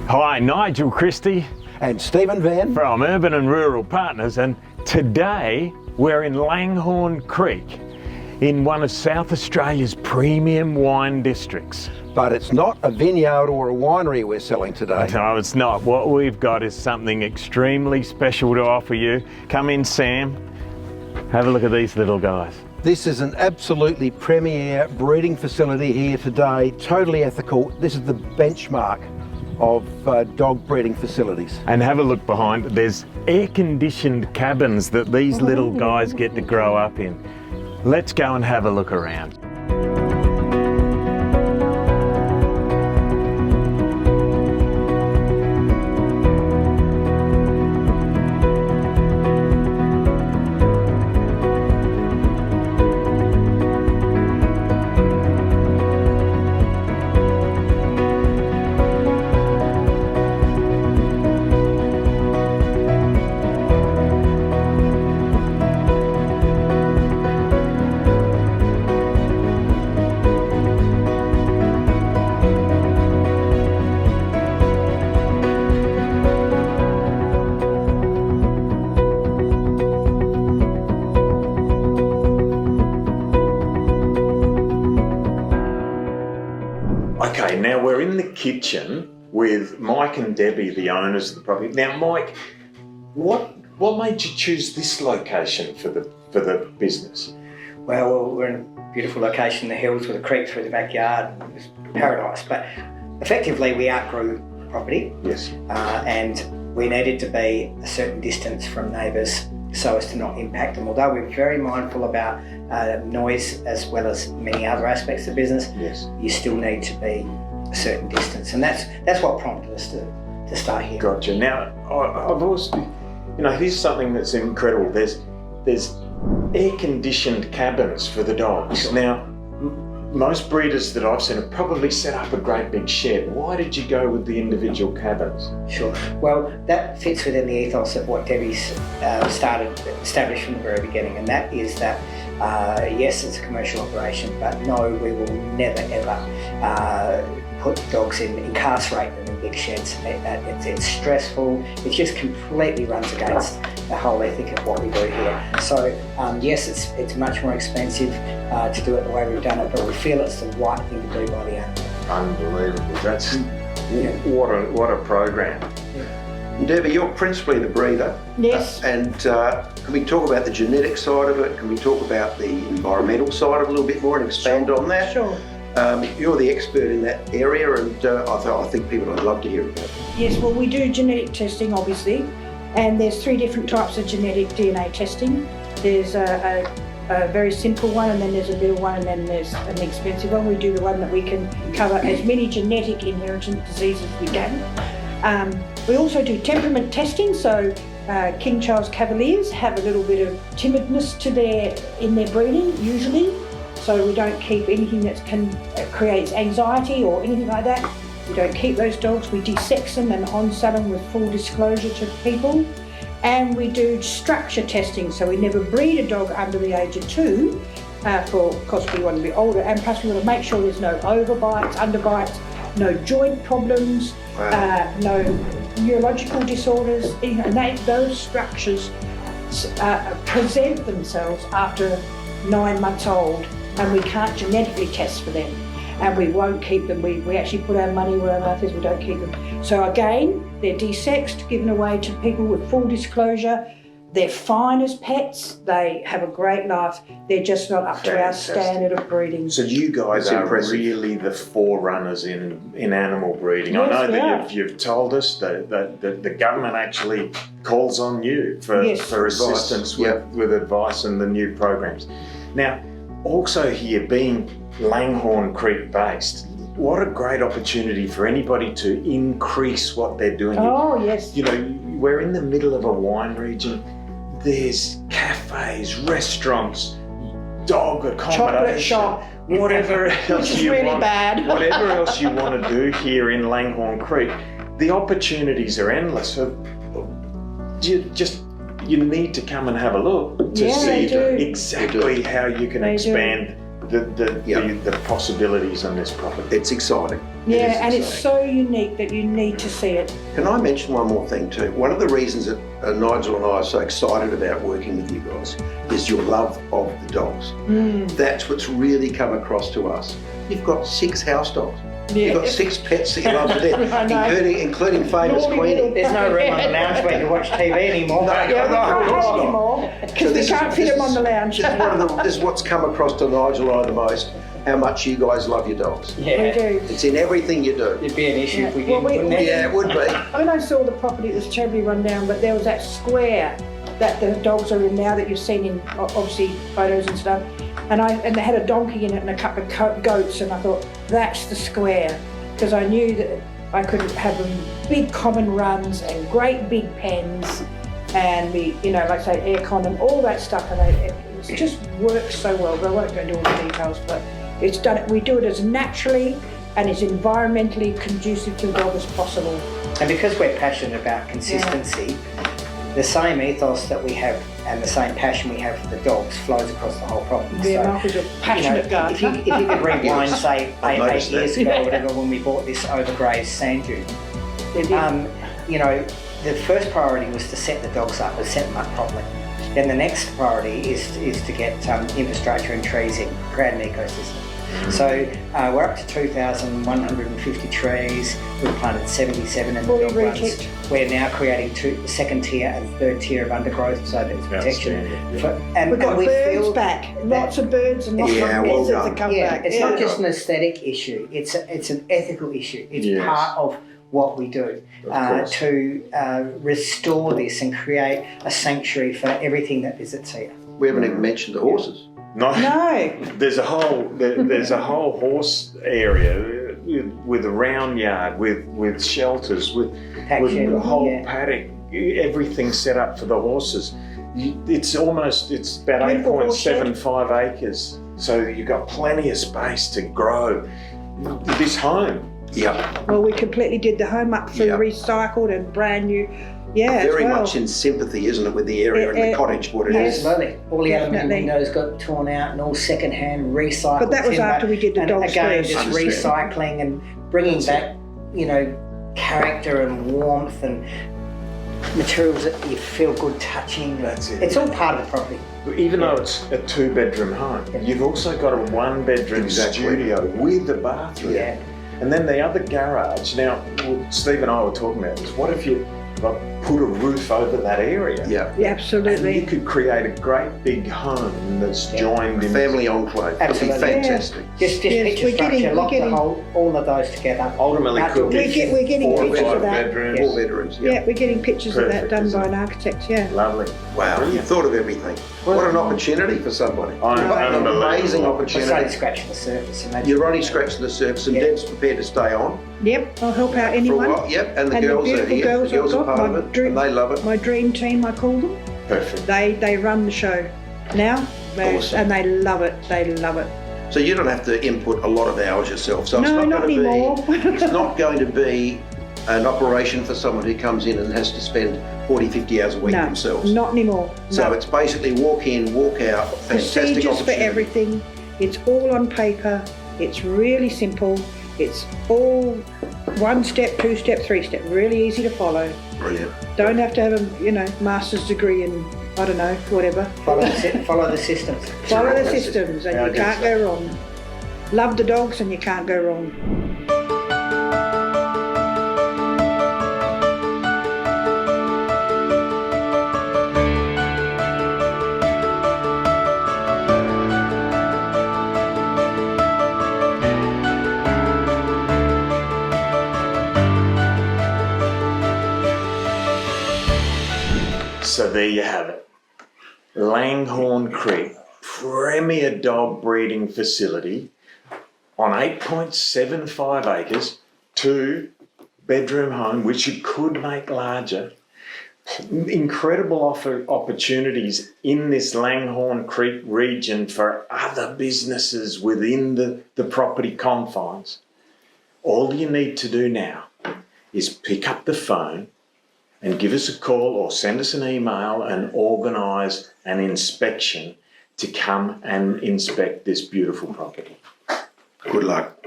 Hi, Nigel Christie and Stephen Van from Urban and Rural Partners, and today we're in Langhorne Creek in one of South Australia's premium wine districts. But it's not a vineyard or a winery we're selling today. No, it's not. What we've got is something extremely special to offer you. Come in, Sam. Have a look at these little guys. This is an absolutely premier breeding facility here today, totally ethical. This is the benchmark of dog breeding facilities. And have a look behind. There's air-conditioned cabins that these little guys get to grow up in. Let's go and have a look around. Okay, now we're in the kitchen with Mike and Debbie, the owners of the property. Now, Mike, what made you choose this location for the business? Well, we're in a beautiful location in the hills with a creek through the backyard. It was paradise, but effectively we outgrew property. Yes. And we needed to be a certain distance from neighbours so as to not impact them. Although we're very mindful about noise as well as many other aspects of business, yes, you still need to be a certain distance, and that's what prompted us to start here. Gotcha. Now, I've also, here's something that's incredible. There's air-conditioned cabins for the dogs. Sure. Now, most breeders that I've seen have probably set up a great big shed. Why did you go with the individual cabins? Sure. Well, that fits within the ethos of what Debbie's established from the very beginning, and that is that yes, it's a commercial operation, but no, we will never ever put dogs incarcerate them in big sheds. It's stressful. It just completely runs against the whole ethic of what we do here. So yes, it's much more expensive to do it the way we've done it, but we feel it's the right thing to do by the owner. Unbelievable. That's what a program. Yeah. Debbie, you're principally the breeder. Yes. And can we talk about the genetic side of it? Can we talk about the environmental side of it a little bit more and expand on that? Sure. You're the expert in that area, and I think people would love to hear about it. Yes, well, we do genetic testing, obviously, and there's 3 different types of genetic DNA testing. There's a very simple one, and then there's a middle one, and then there's an expensive one. We do the one that we can cover as many genetic inherited diseases as we can. We also do temperament testing, so King Charles Cavaliers have a little bit of timidness in their breeding, usually. So we don't keep anything that creates anxiety or anything like that. We don't keep those dogs. We de-sex them and on-sell them with full disclosure to people. And we do structure testing, so we never breed a dog under the age of 2 because we want to be older, and plus we want to make sure there's no overbites, underbites, no joint problems, no neurological disorders, and those structures present themselves after 9 months old, and we can't genetically test for them, and we won't keep them. We actually put our money where our mouth is. We don't keep them. So again, they're de-sexed, given away to people with full disclosure. They're fine as pets. They have a great life. They're just not up to our standard of breeding. So you guys That's are impressive. really the forerunners in animal breeding. Yes, I know we that are. you've told us that the government actually calls on you for assistance with advice and the new programs. Now, also here, being Langhorne Creek based, what a great opportunity for anybody to increase what they're doing. Oh, yes. We're in the middle of a wine region. There's cafes, restaurants, dog accommodation, Chocolate shop, whatever else which is you really want, bad. whatever else you want to do here in Langhorne Creek, the opportunities are endless. So you need to come and have a look to see exactly how you can expand the possibilities on this property. It's exciting. Yeah, and it's so unique that you need to see it. Can I mention one more thing too? One of the reasons that Nigel and I are so excited about working with you guys is your love of the dogs. That's what's really come across to us. You've got 6 house dogs. Yeah. You've got 6 pets that you love to death, including famous Normally Queenie. There's no room on the lounge where you watch TV anymore. No, Yeah, we can't no, have no. anymore because we can't fit them on the lounge. This is what's come across to Nigel and I the most, how much you guys love your dogs. Yeah. We do. It's in everything you do. It'd be an issue if we Well, didn't, wouldn't it? Yeah, it would be. When I saw the property, it was terribly run down, but there was that square that the dogs are in now that you've seen in obviously photos and stuff. And they had a donkey in it and a couple of goats, and I thought that's the square, because I knew that I could have them big common runs and great big pens, and like I say, aircon and all that stuff, and it just works so well. But I won't go into all the details, but it's done. We do it as naturally and as environmentally conducive to the dog as possible. And because we're passionate about consistency, the same ethos that we have and the same passion we have for the dogs flows across the whole property. Yeah, So, Mark was a passionate gardener. if you could rewind, say, I've eight noticed years that. ago or whatever, when we bought this overgrazed sand dune, the first priority was to set the dogs up, set them up properly. Then the next priority is to get infrastructure and trees in, create an ecosystem. So we're up to 2,150 trees. We've planted 77 in the Fully dog runs. re-ticked. We're now creating second tier and third tier of undergrowth, so there's protection. We've got we birds feel back, lots of birds and lots Yeah, of well lizards done. that come yeah, back. it's not just an aesthetic issue. It's an ethical issue. It's Yes. part of what we do course. to restore this and create a sanctuary for everything that visits here. We haven't even mentioned the horses. No. There's a whole horse area with a round yard, with shelters, with Shed, a whole yeah. paddock, everything set up for the horses. It's about Beautiful horse 8.75 acres, so you've got plenty of space to grow this home. Yeah, Well, we completely did the home up for Yeah. recycled and brand new. Yeah, very as well. much in sympathy, isn't it, with the area and the cottage, what it yes. is. Absolutely. All the aluminium Definitely. windows got torn out and all second-hand recycled But that was timber. after we did the and dogs again, first. just Understand. recycling and bringing back, character and warmth and materials that you feel good touching. That's it. It's all part of the property. Even though it's a 2-bedroom home, you've also got a 1-bedroom Exactly. studio with a bathroom. Yeah. And then the other garage, now Steve and I were talking about this, what if you put a roof over that area? Yeah, Yeah, And you absolutely. could create a great big home that's joined in. family enclave. It'd be Absolutely. fantastic. Just Yes, picture we're getting- structure, we're lock getting- the whole, all of those together. Ultimately Outdoor could be We're getting 4 or pictures 5 of that. bedrooms. 4 bedrooms, Yeah, we're getting pictures of that Perfect, done isn't by it? an architect, yeah. Lovely. Wow, you Brilliant. thought of everything. What an opportunity for somebody. What an Unbelievable. amazing We're only opportunity. scratching the surface. Imagine You're only that. scratching the surface, and Yeah. Deb's prepared to stay on Yep, I'll help out for a anyone. while. Yep, and the And the girls are beautiful here. girls The girls I've are got, part my of it, dream- and they love it. My dream team, I call them. Perfect. They run the show now, Awesome. and they love it. They love it. So you don't have to input a lot of hours yourself. So it's No, not not going to anymore. be. It's not going to be an operation for someone who comes in and has to spend 40, 50 hours a week No, themselves. not anymore. So No. it's basically walk in, walk out. Fantastic Procedures for opportunity. everything. It's all on paper. It's really simple. It's all 1 step, 2 step, 3 step. Really easy to follow. Brilliant. Don't have to have a master's degree in, I don't know, whatever. Follow the systems. Follow the That's it. systems and Yeah, I you guess can't so. go wrong. Love the dogs and you can't go wrong. So there you have it. Langhorne Creek, premier dog breeding facility on 8.75 acres, 2-bedroom home, which you could make larger. Incredible opportunities in this Langhorne Creek region for other businesses within the property confines. All you need to do now is pick up the phone and give us a call or send us an email and organise an inspection to come and inspect this beautiful property. Good luck.